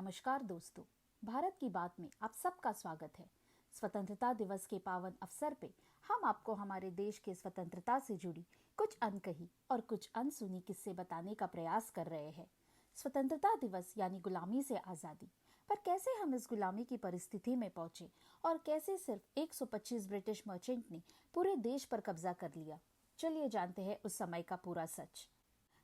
नमस्कार दोस्तों, भारत की बात में आप सबका स्वागत है। स्वतंत्रता दिवस के पावन अवसर पे हम आपको हमारे देश के स्वतंत्रता से जुड़ी कुछ अनकही और कुछ अनसुनी किस्से बताने का प्रयास कर रहे हैं। स्वतंत्रता दिवस यानी गुलामी से आज़ादी, पर कैसे हम इस गुलामी की परिस्थिति में पहुंचे और कैसे सिर्फ 125 ब्रिटिश मर्चेंट ने पूरे देश पर कब्जा कर लिया। चलिए जानते हैं उस समय का पूरा सच।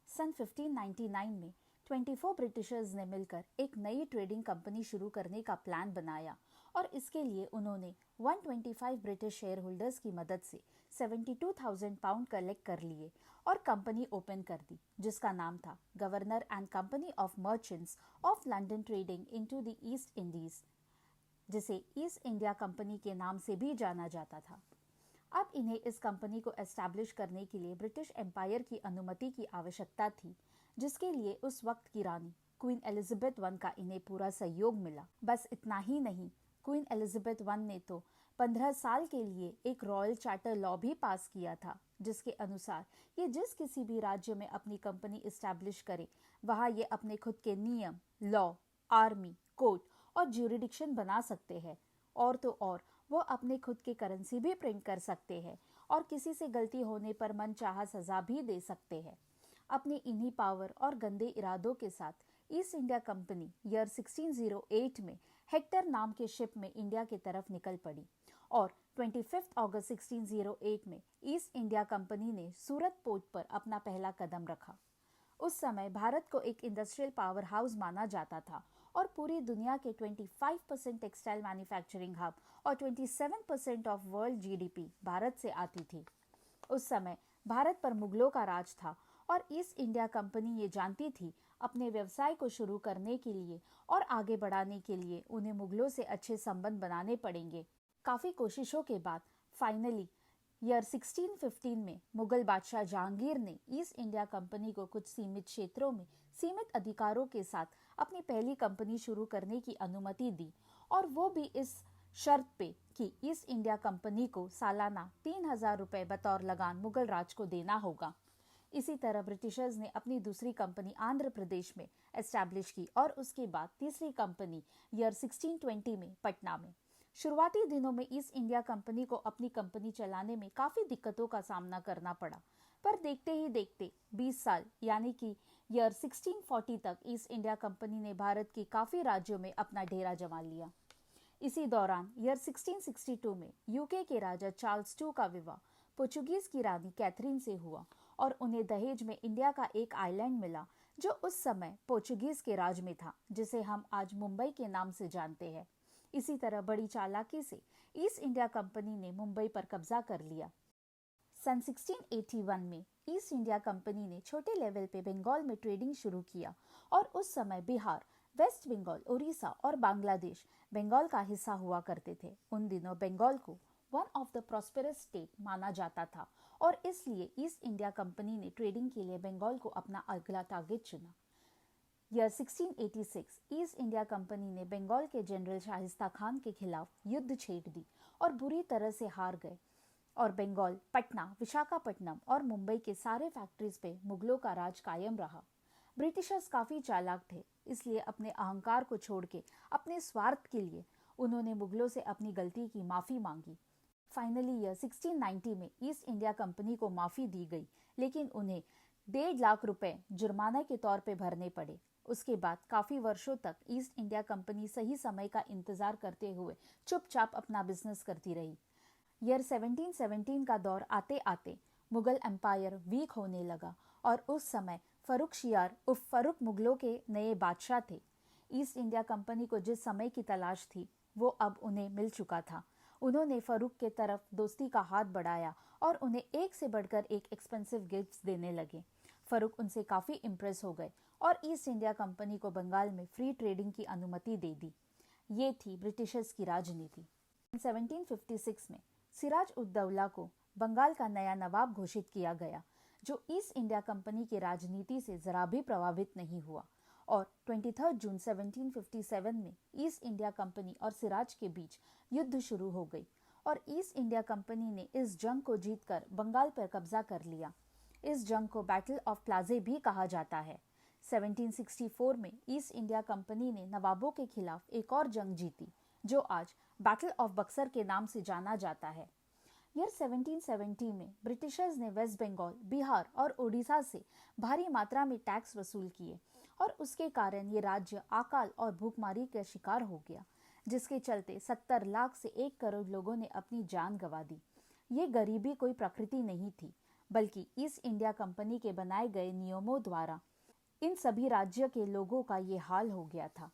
सन 1599 में 24 ब्रिटिशर्स ने मिलकर एक नई ट्रेडिंग कंपनी शुरू करने का प्लान बनाया और इसके लिए उन्होंने 125 ब्रिटिश शेयर होल्डर्स की मदद से 72,000 पाउंड कलेक्ट कर लिए और कंपनी ओपन कर दी, जिसका नाम था governor and company of merchants of London trading into the east Indies, जिसे ईस्ट इंडिया कंपनी के नाम से भी जाना जाता था। अब इन्हें इस कंपनी को एस्टैब्लिश करने के लिए ब्रिटिश एम्पायर की अनुमति की आवश्यकता थी, जिसके लिए उस वक्त की रानी क्वीन एलिजाबेथ वन का इन्हें पूरा सहयोग मिला। बस इतना ही नहीं, क्वीन एलिजाबेथ वन ने तो 15 साल के लिए एक रॉयल चार्टर लॉ भी पास किया था, जिसके अनुसार ये जिस किसी भी राज्य में अपनी कंपनी एस्टैब्लिश करे, वहां ये अपने खुद के नियम, लॉ, आर्मी, कोर्ट और ज्यूरिडिक्शन बना सकते हैं। और तो और वो अपने खुद के करेंसी भी प्रिंट कर सकते हैं और किसी से गलती होने पर मनचाहा सजा भी दे सकते हैं। अपने इन्हीं पावर और गंदे इरादों के साथ ईस्ट इंडिया कंपनी ईयर 1608 में हेक्टर नाम के शिप में इंडिया की तरफ निकल पड़ी और 25 अगस्त 1608 में ईस्ट इंडिया कंपनी ने सूरत पोर्ट पर अपना पहला कदम रखा। उस समय भारत को एक इंडस्ट्रियल पावर हाउस माना जाता था और पूरी दुनिया के 25% टेक्सटाइल मैन्युफैक्चरिंग हब और 27% ऑफ वर्ल्ड जीडीपी भारत से आती थी। उस समय भारत पर मुगलों का राज था और ईस्ट इंडिया कंपनी ये जानती थी अपने व्यवसाय को शुरू करने के लिए और आगे बढ़ाने के लिए उन्हें मुगलों से अच्छे संबंध बनाने पड़ेंगे। काफ़ी कोशिशों के बाद फाइनली ईयर 1615 में मुगल बादशाह जहांगीर ने ईस्ट इंडिया कंपनी को कुछ सीमित क्षेत्रों में सीमित अधिकारों के साथ अपनी पहली कंपनी शुरू करने की अनुमति दी, और वो भी इस शर्त पे कि ईस्ट इंडिया कंपनी को सालाना 3,000 रुपए बतौर लगान मुगल राज को देना होगा। इसी तरह ब्रिटिशर्स ने अपनी दूसरी कंपनी आंध्र प्रदेश में एस्टैब्लिश की और उसके बाद तीसरी कंपनी ईयर 1620 में पटना में। शुरुआती दिनों में ईस्ट इंडिया कंपनी को अपनी कंपनी चलाने में काफ़ी दिक्कतों का सामना करना पड़ा, पर देखते ही देखते 20 साल यानी कि ईयर 1640 तक ईस्ट इंडिया कंपनी ने भारत के काफ़ी राज्यों में अपना डेरा जमा लिया। इसी दौरान ईयर 1662 में यूके के राजा चार्ल्स II का विवाह पोर्चुगीज की रानी कैथरीन से हुआ और उन्हें दहेज में इंडिया का एक आइलैंड मिला जो उस समय पोर्चुगीज के राज में था, जिसे हम आज मुंबई के नाम से जानते हैं। इसी तरह बड़ी चालाकी से ईस्ट इंडिया कंपनी ने मुंबई पर कब्जा कर लिया। सन 1681 में ईस्ट इंडिया कंपनी ने छोटे लेवल पे बंगाल में ट्रेडिंग शुरू किया और उस समय बिहार, वेस्ट बंगाल, उड़ीसा और बांग्लादेश बंगाल का हिस्सा हुआ करते थे। उन दिनों बंगाल को one of the prosperous state माना जाता था और इसलिए ईस्ट इंडिया कंपनी ने ट्रेडिंग के लिए बंगाल को अपना अगला टारगेट चुना। ईयर 1686 ईस्ट इंडिया कंपनी ने बंगाल के जनरल शाहिस्ता खान के खिलाफ युद्ध छेड़ दी और बुरी तरह से हार गए और बंगाल, पटना, विशाखापट्टनम और मुंबई के सारे फैक्ट्रीज पे मुगलों का राज कायम रहा। ब्रिटिशर्स काफ़ी चालाक थे, इसलिए अपने अहंकार को छोड़ के अपने स्वार्थ के लिए उन्होंने मुगलों से अपनी गलती की माफ़ी मांगी। फाइनली ईयर 1690 में ईस्ट इंडिया कंपनी को माफ़ी दी गई, लेकिन उन्हें 1.5 लाख रुपए जुर्माने के तौर पे भरने पड़े। उसके बाद काफ़ी वर्षों तक ईस्ट इंडिया कंपनी सही समय का इंतज़ार करते हुए चुपचाप अपना बिजनेस करती रही। ईयर 1717 का दौर आते आते मुगल एम्पायर वीक होने लगा और उस समय फर्रुखशियार उर्फ फर्रुख मुगलों के नए बादशाह थे। ईस्ट इंडिया कंपनी को जिस समय की तलाश थी वो अब उन्हें मिल चुका था। उन्होंने फर्रुख के तरफ दोस्ती का हाथ बढ़ाया और उन्हें एक से बढ़कर एक एक्सपेंसिव गिफ्ट्स देने लगे। फर्रुख उनसे काफ़ी इम्प्रेस हो गए और ईस्ट इंडिया कंपनी को बंगाल में फ्री ट्रेडिंग की अनुमति दे दी। ये थी ब्रिटिशर्स की राजनीति। 1756 में सिराज उद दौला को बंगाल का नया नवाब घोषित किया गया, जो ईस्ट इंडिया कंपनी की राजनीति से जरा भी प्रभावित नहीं हुआ और 23 जून 1757 में ईस्ट इंडिया कंपनी और सिराज के बीच युद्ध शुरू हो गई और ईस्ट इंडिया कंपनी ने इस जंग को जीतकर बंगाल पर कब्जा कर लिया। इस जंग को बैटल ऑफ प्लाजे भी कहा जाता है। 1764 में ईस्ट इंडिया कंपनी ने नवाबों के खिलाफ एक और जंग जीती, जो आज बैटल ऑफ बक्सर के नाम से जाना जाता है। ईयर 1770 में ब्रिटिशर्स ने वेस्ट बंगाल, बिहार और उड़ीसा से भारी मात्रा में टैक्स वसूल किए और उसके कारण ये राज्य अकाल और भूखमरी का शिकार हो गया, जिसके चलते 70 लाख से 1 करोड़ लोगों ने अपनी जान गंवा दी। ये गरीबी कोई प्रकृति नहीं थी, बल्कि ईस्ट इंडिया कंपनी के बनाए गए नियमों द्वारा इन सभी राज्यों के लोगों का ये हाल हो गया था।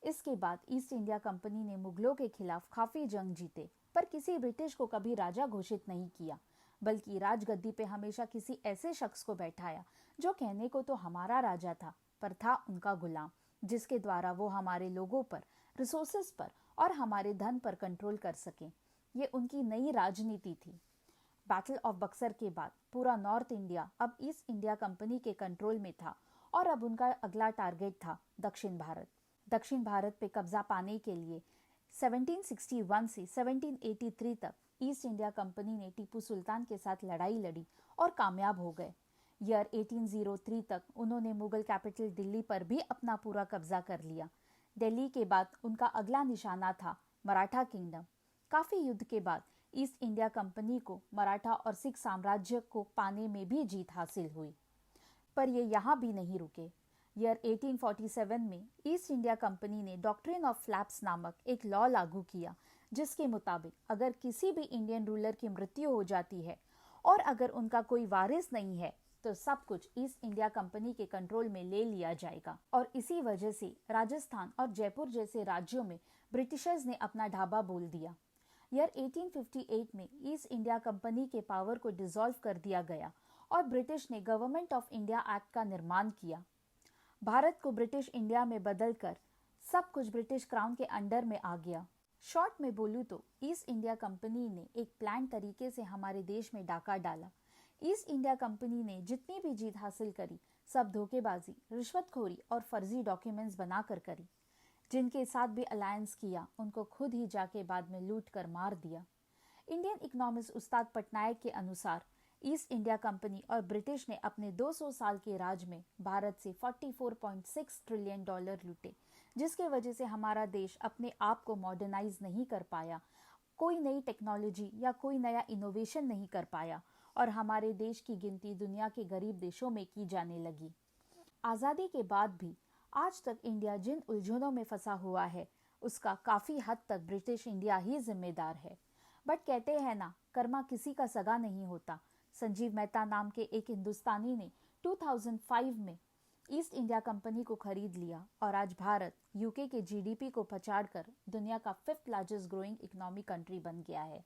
इसके बाद ईस्ट इंडिया कंपनी ने मुगलों के खिलाफ काफी जंग जीते, पर किसी ब्रिटिश को कभी राजा घोषित नहीं किया, बल्कि राजगद्दी पे हमेशा किसी ऐसे शख्स को बैठाया जो कहने को तो हमारा राजा था, पर था उनका गुलाम, जिसके द्वारा वो हमारे लोगों पर, रिसोर्सेज पर और हमारे धन पर कंट्रोल कर सके। ये उनकी नई राजनीति थी। बैटल ऑफ बक्सर के बाद पूरा नॉर्थ इंडिया अब ईस्ट इंडिया कंपनी के कंट्रोल में था और अब उनका अगला टारगेट था दक्षिण भारत। दक्षिण भारत पे कब्जा पाने के लिए 1761 से 1783 तक ईस्ट इंडिया कंपनी ने टीपू सुल्तान के साथ लड़ाई लड़ी और कामयाब हो गए। ईयर 1803 तक उन्होंने मुगल कैपिटल दिल्ली पर भी अपना पूरा कब्जा कर लिया। दिल्ली के बाद उनका अगला निशाना था मराठा किंगडम। काफी युद्ध के बाद ईस्ट इंडिया कंपनी को मराठा और सिख साम्राज्य को पाने में भी जीत हासिल हुई, पर ये यहाँ भी नहीं रुके। ईयर 1847 में ईस्ट इंडिया कंपनी ने डॉक्ट्रिन ऑफ फ्लैप्स नामक एक लॉ लागू किया, जिसके मुताबिक अगर किसी भी इंडियन रूलर की मृत्यु हो जाती है और अगर उनका कोई वारिस नहीं है तो सब कुछ ईस्ट इंडिया कंपनी के कंट्रोल में ले लिया जाएगा। और इसी वजह से राजस्थान और जयपुर जैसे राज्यों में ब्रिटिशर्स ने अपना ढाबा बोल दिया। ईयर 1858 में ईस्ट इंडिया कंपनी के पावर को डिसॉल्व कर दिया गया और ब्रिटिश ने गवर्नमेंट ऑफ इंडिया एक्ट का निर्माण किया। भारत को ब्रिटिश इंडिया में बदलकर सब कुछ ब्रिटिश क्राउन के अंडर में आ गया। शॉर्ट में बोलूं तो ईस्ट इंडिया कंपनी ने एक प्लान तरीके से हमारे देश में डाका डाला। ईस्ट इंडिया कंपनी ने जितनी भी जीत हासिल करी, सब धोखेबाजी, रिश्वतखोरी और फर्जी डॉक्यूमेंट्स बनाकर करी। जिनके साथ भी अलायंस किया, उनको खुद ही जाके बाद में लूट कर मार दिया। इंडियन इकोनॉमिस्ट उस्ताद पटनायक के अनुसार ईस्ट इंडिया कंपनी और ब्रिटिश ने अपने 200 साल के राज में भारत से 44.6 ट्रिलियन डॉलर लूटे, जिसके वजह से हमारा देश अपने आप को मॉडर्नाइज नहीं कर पाया, कोई नई टेक्नोलॉजी या कोई नया इनोवेशन नहीं कर पाया और हमारे देश की गिनती दुनिया के गरीब देशों में की जाने लगी। आज़ादी के बाद भी आज तक इंडिया जिन उलझनों में फंसा हुआ है, उसका काफ़ी हद तक ब्रिटिश इंडिया ही जिम्मेदार है। बट कहते हैं ना, कर्मा किसी का सगा नहीं होता। संजीव मेहता नाम के एक हिंदुस्तानी ने 2005 में ईस्ट इंडिया कंपनी को खरीद लिया और आज भारत यूके के जीडीपी को पछाड़कर दुनिया का 5th largest growing economic country बन गया है।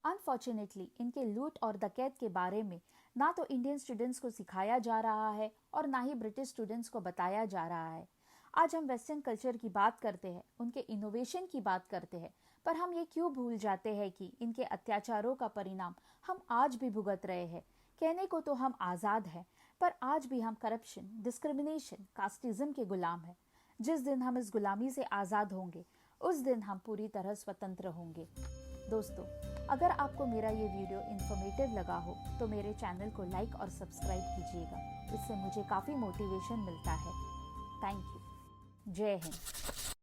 अनफॉर्चुनेटली इनके लूट और डकैत के बारे में ना तो इंडियन स्टूडेंट्स को सिखाया जा रहा है और ना ही ब्रिटिश स्टूडेंट्स को बताया जा रहा है। आज हम वेस्टर्न कल्चर की बात करते हैं, उनके इनोवेशन की बात करते हैं, पर हम ये क्यों भूल जाते हैं कि इनके अत्याचारों का परिणाम हम आज भी भुगत रहे हैं। कहने को तो हम आज़ाद हैं, पर आज भी हम करप्शन, डिस्क्रिमिनेशन, कास्टिज्म के गुलाम हैं। जिस दिन हम इस गुलामी से आज़ाद होंगे, उस दिन हम पूरी तरह स्वतंत्र होंगे। दोस्तों, अगर आपको मेरा ये वीडियो इन्फॉर्मेटिव लगा हो तो मेरे चैनल को लाइक और सब्सक्राइब कीजिएगा। इससे मुझे काफ़ी मोटिवेशन मिलता है। Thank you. जय हिंद।